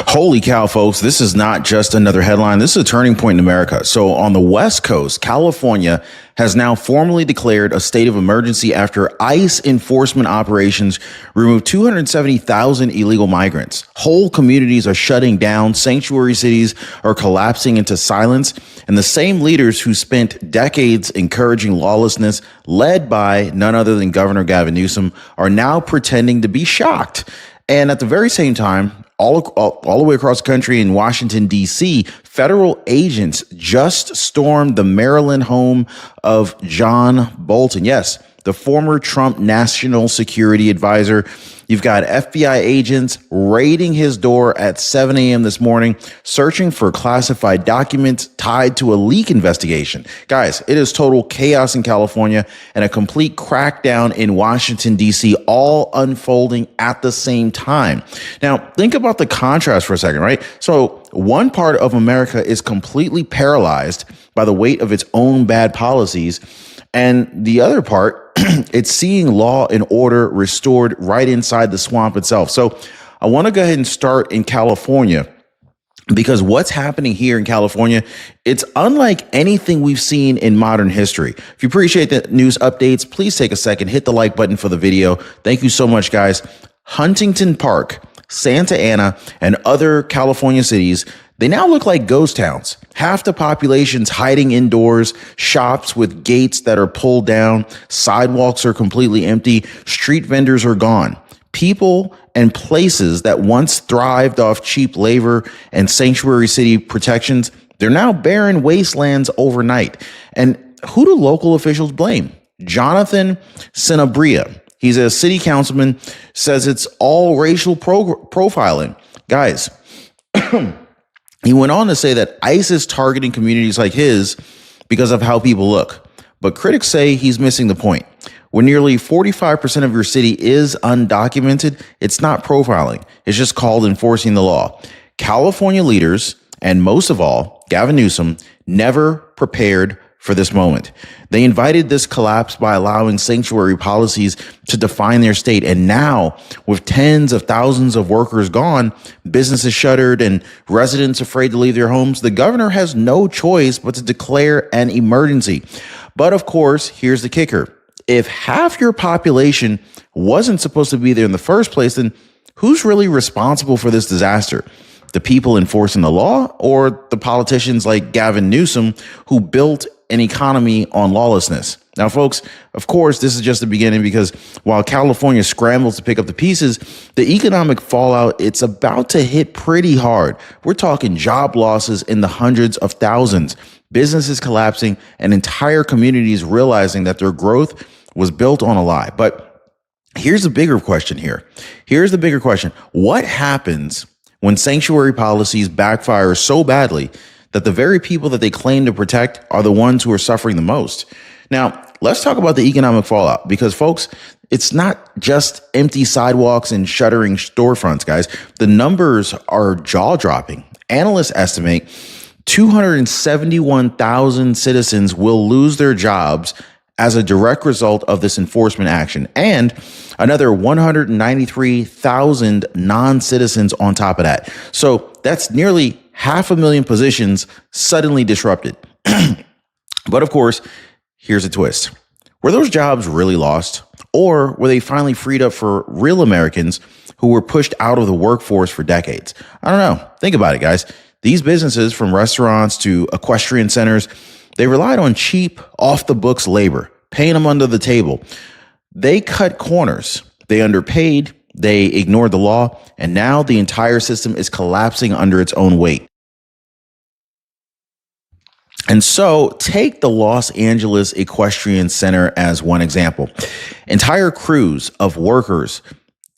Holy cow, folks. This is not just another headline. This is a turning point in America. So on the West Coast, California has now formally declared a state of emergency after ICE enforcement operations removed 270,000 illegal migrants. Whole communities are shutting down. Sanctuary cities are collapsing into silence. And the same leaders who spent decades encouraging lawlessness, led by none other than Governor Gavin Newsom, are now pretending to be shocked. And at the very same time, all the way across the country in Washington, D.C., federal agents just stormed the Maryland home of John Bolton. Yes, the former Trump national security advisor. You've got FBI agents raiding his door at 7 a.m. this morning, searching for classified documents tied to a leak investigation. Guys, it is total chaos in California and a complete crackdown in Washington, D.C., all unfolding at the same time. Now, think about the contrast for a second, right? So one part of America is completely paralyzed by the weight of its own bad policies. And the other part, it's seeing law and order restored right inside the swamp itself. So I want to go ahead and start in California, because what's happening here in California, it's unlike anything we've seen in modern history. If you appreciate the news updates, please take a second, hit the like button for the video. Thank you so much, guys. Huntington Park, Santa Ana, and other California cities, they now look like ghost towns. Half the population's hiding indoors, shops with gates that are pulled down, sidewalks are completely empty, street vendors are gone. People and places that once thrived off cheap labor and sanctuary city protections, they're now barren wastelands overnight. And who do local officials blame? Jonathan Sanabria. He's a city councilman, says it's all racial profiling. Guys, he went on to say that ICE is targeting communities like his because of how people look. But critics say he's missing the point. When nearly 45% of your city is undocumented, it's not profiling. It's just called enforcing the law. California leaders, and most of all, Gavin Newsom, never prepared for this moment. They invited this collapse by allowing sanctuary policies to define their state. And now, with tens of thousands of workers gone, businesses shuttered, and residents afraid to leave their homes, the governor has no choice but to declare an emergency. But of course, here's the kicker. If half your population wasn't supposed to be there in the first place, then who's really responsible for this disaster? The people enforcing the law, or the politicians like Gavin Newsom who built an economy on lawlessness? Now, folks, of course, this is just the beginning, because while California scrambles to pick up the pieces, the economic fallout, it's about to hit pretty hard. We're talking job losses in the hundreds of thousands, businesses collapsing, and entire communities realizing that their growth was built on a lie. But here's the bigger question here. Here's the bigger question. What happens when sanctuary policies backfire so badly that the very people that they claim to protect are the ones who are suffering the most? Now, let's talk about the economic fallout, because, folks, it's not just empty sidewalks and shuttering storefronts, guys. The numbers are jaw-dropping. Analysts estimate 271,000 citizens will lose their jobs as a direct result of this enforcement action, and another 193,000 non-citizens on top of that. So that's nearly 500,000 positions suddenly disrupted. But of course, here's a twist. Were those jobs really lost, or were they finally freed up for real Americans who were pushed out of the workforce for decades? I don't know. Think about it, guys. These businesses, from restaurants to equestrian centers, they relied on cheap, off-the-books labor, paying them under the table. They cut corners. They underpaid. They ignored the law. And now the entire system is collapsing under its own weight. And so take the Los Angeles Equestrian Center as one example. Entire crews of workers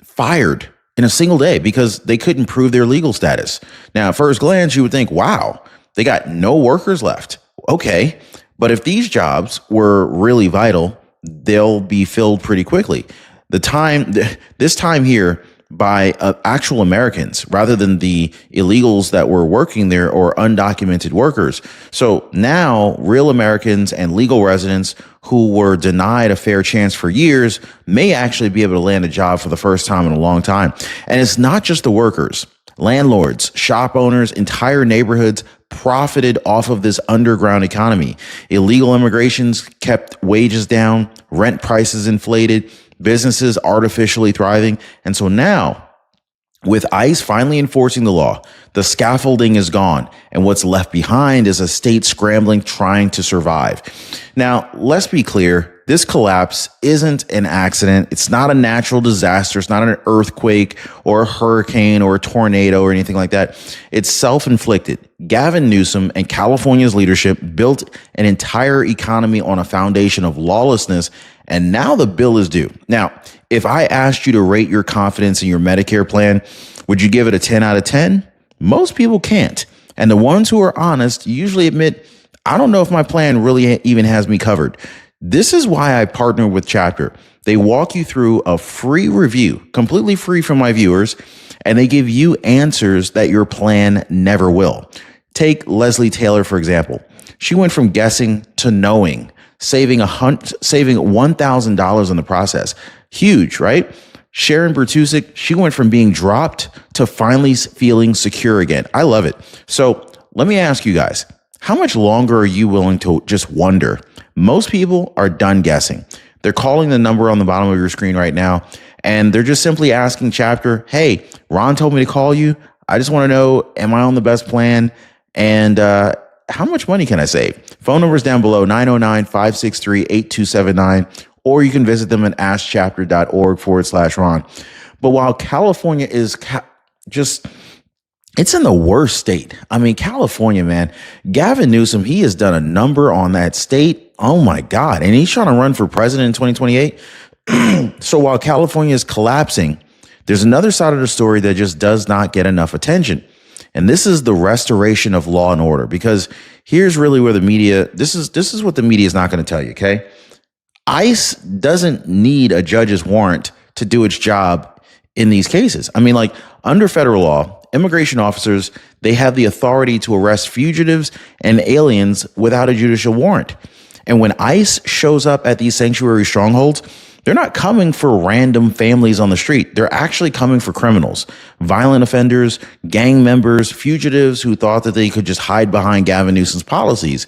fired in a single day because they couldn't prove their legal status. Now, at first glance, you would think, wow, they got no workers left. Okay, but if these jobs were really vital, they'll be filled pretty quickly. This time here by actual Americans rather than the illegals that were working there or undocumented workers. So now real Americans and legal residents who were denied a fair chance for years may actually be able to land a job for the first time in a long time. And it's not just the workers. Landlords, shop owners, entire neighborhoods profited off of this underground economy. Illegal immigrations kept wages down, rent prices inflated, businesses artificially thriving. And so now, with ICE finally enforcing the law, the scaffolding is gone, and what's left behind is a state scrambling, trying to survive. Now, let's be clear. This collapse isn't an accident. It's not a natural disaster. It's not an earthquake or a hurricane or a tornado or anything like that. It's self-inflicted. Gavin Newsom and California's leadership built an entire economy on a foundation of lawlessness, and now the bill is due. Now, if I asked you to rate your confidence in your Medicare plan, would you give it a 10 out of 10? Most people can't. And the ones who are honest usually admit, I don't know if my plan really even has me covered. This is why I partner with Chapter. They walk you through a free review, completely free from my viewers, and they give you answers that your plan never will. Take Leslie Taylor, for example. She went from guessing to knowing, saving $1,000 in the process. Huge, right? Sharon Bertusik, she went from being dropped to finally feeling secure again. I love it. So let me ask you guys, how much longer are you willing to just wonder? Most people are done guessing. They're calling the number on the bottom of your screen right now, and they're just simply asking Chapter, hey, Ron told me to call you. I just want to know, am I on the best plan? And how much money can I save? Phone numbers down below, 909-563-8279, or you can visit them at askchapter.org/Ron. But while California is it's in the worst state. I mean, California, man, Gavin Newsom, he has done a number on that state. Oh my God. And he's trying to run for president in 2028. So while California is collapsing, there's another side of the story that just does not get enough attention. And this is the restoration of law and order, because here's really where the media, this is what the media is not going to tell you. Okay. ICE doesn't need a judge's warrant to do its job in these cases. I mean, like, under federal law, immigration officers, they have the authority to arrest fugitives and aliens without a judicial warrant. And when ICE shows up at these sanctuary strongholds, they're not coming for random families on the street. They're actually coming for criminals, violent offenders, gang members, fugitives who thought that they could just hide behind Gavin Newsom's policies.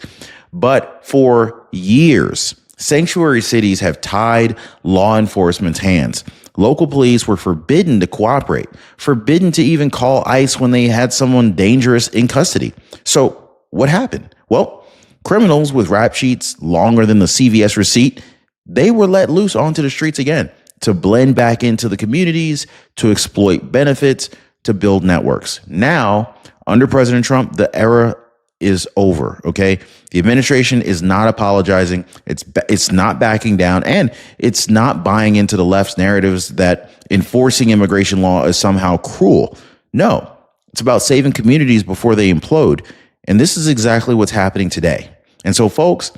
But for years, sanctuary cities have tied law enforcement's hands. Local police were forbidden to cooperate, forbidden to even call ICE when they had someone dangerous in custody. So what happened? Well, criminals with rap sheets longer than the CVS receipt, they were let loose onto the streets again to blend back into the communities, to exploit benefits, to build networks. Now, under President Trump, the era is over. Okay. The administration is not apologizing. It's not backing down, and it's not buying into the left's narratives that enforcing immigration law is somehow cruel. No, it's about saving communities before they implode. And this is exactly what's happening today. And so, folks,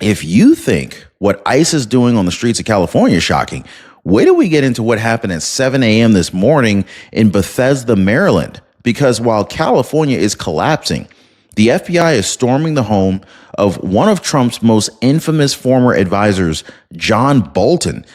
if you think what ICE is doing on the streets of California is shocking, wait till we get into what happened at 7 a.m. this morning in Bethesda, Maryland. Because while California is collapsing, the FBI is storming the home of one of Trump's most infamous former advisors, John Bolton.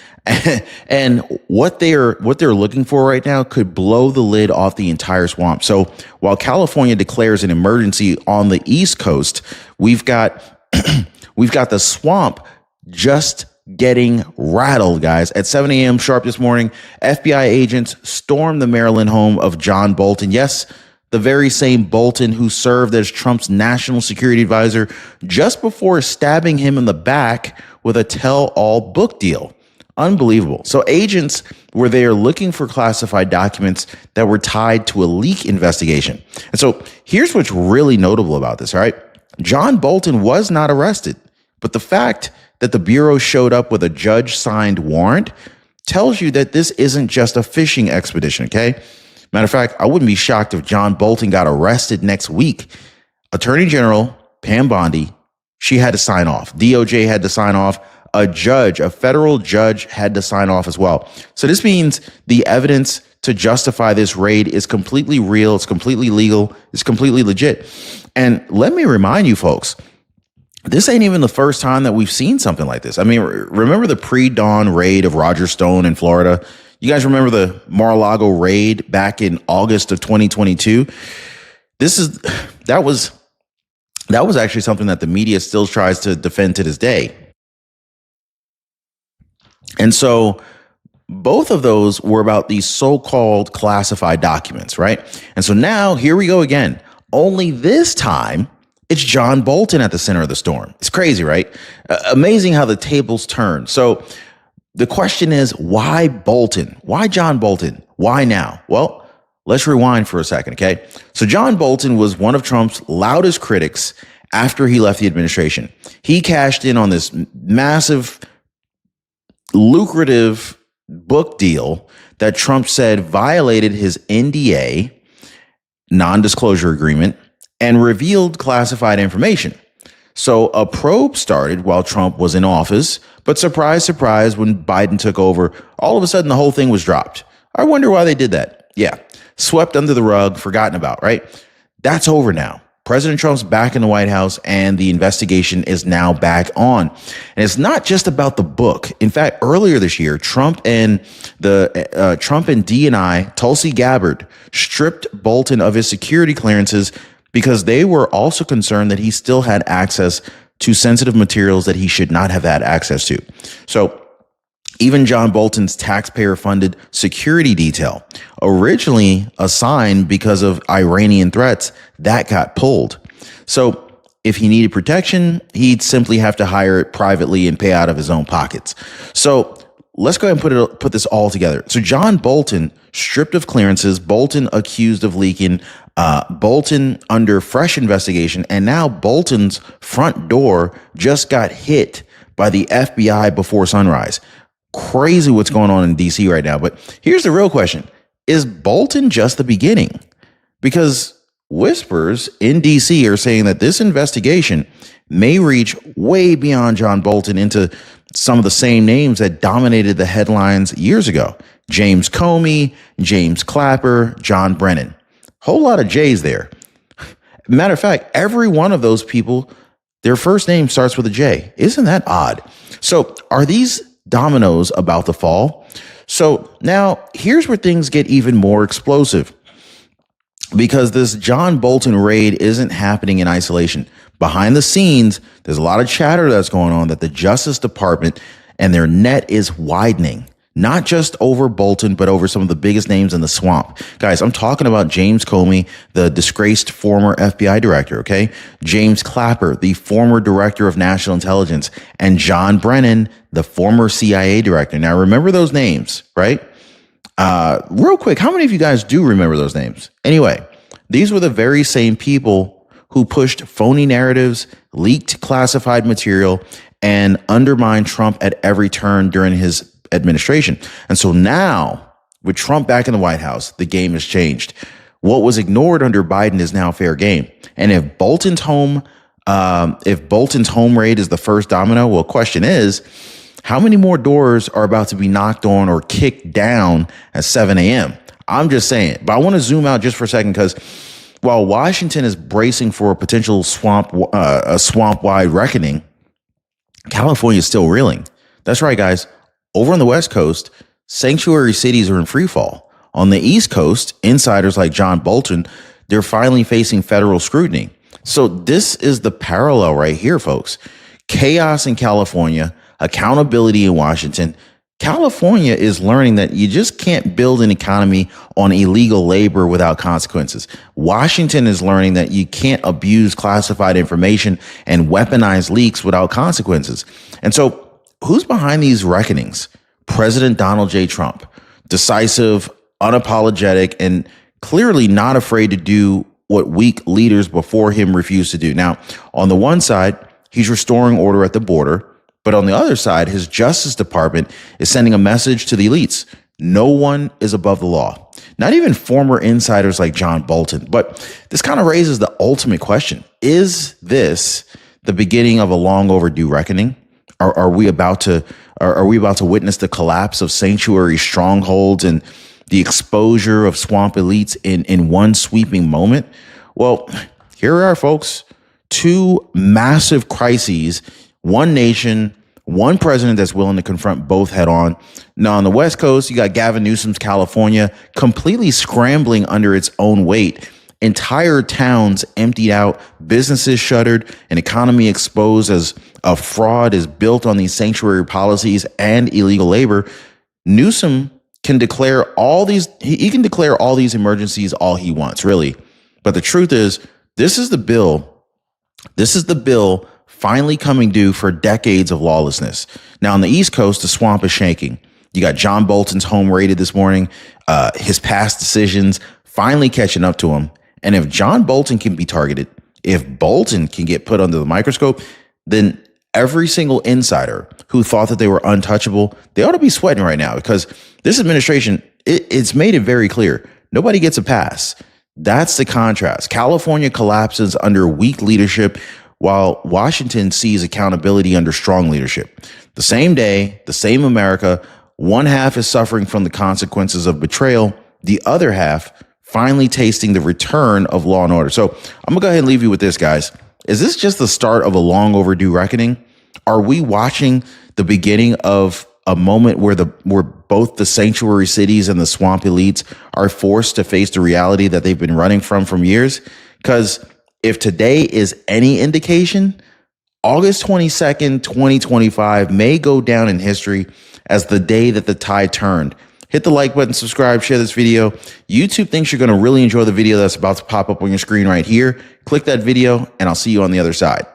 And what they're looking for right now could blow the lid off the entire swamp. So while California declares an emergency on the East Coast, we've got the swamp just getting rattled, guys. At 7 a.m. sharp this morning, FBI agents stormed the Maryland home of John Bolton. Yes, the very same Bolton who served as Trump's national security advisor just before stabbing him in the back with a tell-all book deal. Unbelievable. So agents were there looking for classified documents that were tied to a leak investigation. And so here's what's really notable about this, all right? John Bolton was not arrested, but the fact that the Bureau showed up with a judge-signed warrant tells you that this isn't just a fishing expedition, okay? Matter of fact, I wouldn't be shocked if John Bolton got arrested next week. Attorney General Pam Bondi, she had to sign off. DOJ had to sign off. A judge, a federal judge, had to sign off as well. So this means the evidence to justify this raid is completely real. It's completely legal. It's completely legit. And let me remind you folks, this ain't even the first time that we've seen something like this. I mean, remember the pre-dawn raid of Roger Stone in Florida? You guys remember the Mar-a-Lago raid back in August of 2022? That was actually something that the media still tries to defend to this day. And so both of those were about these so-called classified documents, right? And so now here we go again. Only this time, it's John Bolton at the center of the storm. It's crazy, right? Amazing how the tables turn. So the question is, why Bolton? Why John Bolton? Why now? Well, let's rewind for a second, okay? So John Bolton was one of Trump's loudest critics after he left the administration. He cashed in on this massive, lucrative book deal that Trump said violated his NDA, non-disclosure agreement, and revealed classified information. So a probe started while Trump was in office, but surprise, surprise, when Biden took over, all of a sudden the whole thing was dropped. I wonder why they did that. Yeah, swept under the rug, forgotten about, right? That's over now. President Trump's back in the White House and the investigation is now back on. And it's not just about the book. In fact, earlier this year, Trump and DNI, Tulsi Gabbard, stripped Bolton of his security clearances because they were also concerned that he still had access to sensitive materials that he should not have had access to. So even John Bolton's taxpayer-funded security detail, originally assigned because of Iranian threats, that got pulled. So if he needed protection, he'd simply have to hire it privately and pay out of his own pockets. So let's go ahead and put this all together. So John Bolton, stripped of clearances, Bolton accused of leaking, Bolton under fresh investigation, and now Bolton's front door just got hit by the FBI before sunrise. Crazy what's going on in DC right now. But here's the real question. Is Bolton just the beginning? Because whispers in DC are saying that this investigation may reach way beyond John Bolton into some of the same names that dominated the headlines years ago. James Comey, James Clapper, John Brennan. Whole lot of J's there. Matter of fact, every one of those people, their first name starts with a J. Isn't that odd? So are these dominoes about to fall? So now here's where things get even more explosive, because this John Bolton raid isn't happening in isolation. Behind the scenes, there's a lot of chatter that's going on that the Justice Department and their net is widening, not just over Bolton, but over some of the biggest names in the swamp. Guys, I'm talking about James Comey, the disgraced former FBI director, okay? James Clapper, the former director of national intelligence, and John Brennan, the former CIA director. Now, remember those names, right? Real quick, how many of you guys do remember those names? Anyway, these were the very same people who pushed phony narratives, leaked classified material, and undermined Trump at every turn during his administration. And so now, with Trump back in the White House, the game has changed. What was ignored under Biden is now fair game. And if Bolton's home raid is the first domino, well, question is, how many more doors are about to be knocked on or kicked down at 7 a.m.? I'm just saying. But I want to zoom out just for a second, because while Washington is bracing for a potential swamp-wide reckoning, California is still reeling. That's right, guys. Over on the West Coast, sanctuary cities are in free fall. On the East Coast, insiders like John Bolton, they're finally facing federal scrutiny. So this is the parallel right here, folks. Chaos in California, accountability in Washington. California is learning that you just can't build an economy on illegal labor without consequences. Washington is learning that you can't abuse classified information and weaponize leaks without consequences. And so who's behind these reckonings? President Donald J. Trump, decisive, unapologetic, and clearly not afraid to do what weak leaders before him refused to do. Now, on the one side, he's restoring order at the border. But on the other side, his Justice Department is sending a message to the elites. No one is above the law. Not even former insiders like John Bolton. But this kind of raises the ultimate question. Is this the beginning of a long overdue reckoning? Are we about to witness the collapse of sanctuary strongholds and the exposure of swamp elites in one sweeping moment? Well, here we are, folks. Two massive crises. One nation, one president that's willing to confront both head on. Now, on the West Coast, you got Gavin Newsom's California completely scrambling under its own weight. Entire towns emptied out, businesses shuttered, an economy exposed as a fraud is built on these sanctuary policies and illegal labor. Newsom can declare all these, he can declare all these emergencies all he wants, really. But the truth is, this is the bill finally coming due for decades of lawlessness. Now, on the East Coast, the swamp is shaking. You got John Bolton's home raided this morning, his past decisions finally catching up to him. And if John Bolton can be targeted, if Bolton can get put under the microscope, then every single insider who thought that they were untouchable, they ought to be sweating right now, because this administration, it's made it very clear. Nobody gets a pass. That's the contrast. California collapses under weak leadership, while Washington sees accountability under strong leadership. The same day, the same America, one half is suffering from the consequences of betrayal, the other half finally tasting the return of law and order. So I'm gonna go ahead and leave you with this, guys. Is this just the start of a long overdue reckoning? Are we watching the beginning of a moment where both the sanctuary cities and the swamp elites are forced to face the reality that they've been running from years? Because if today is any indication, August 22nd, 2025 may go down in history as the day that the tide turned. Hit the like button, subscribe, share this video. YouTube thinks you're going to really enjoy the video that's about to pop up on your screen right here. Click that video, and I'll see you on the other side.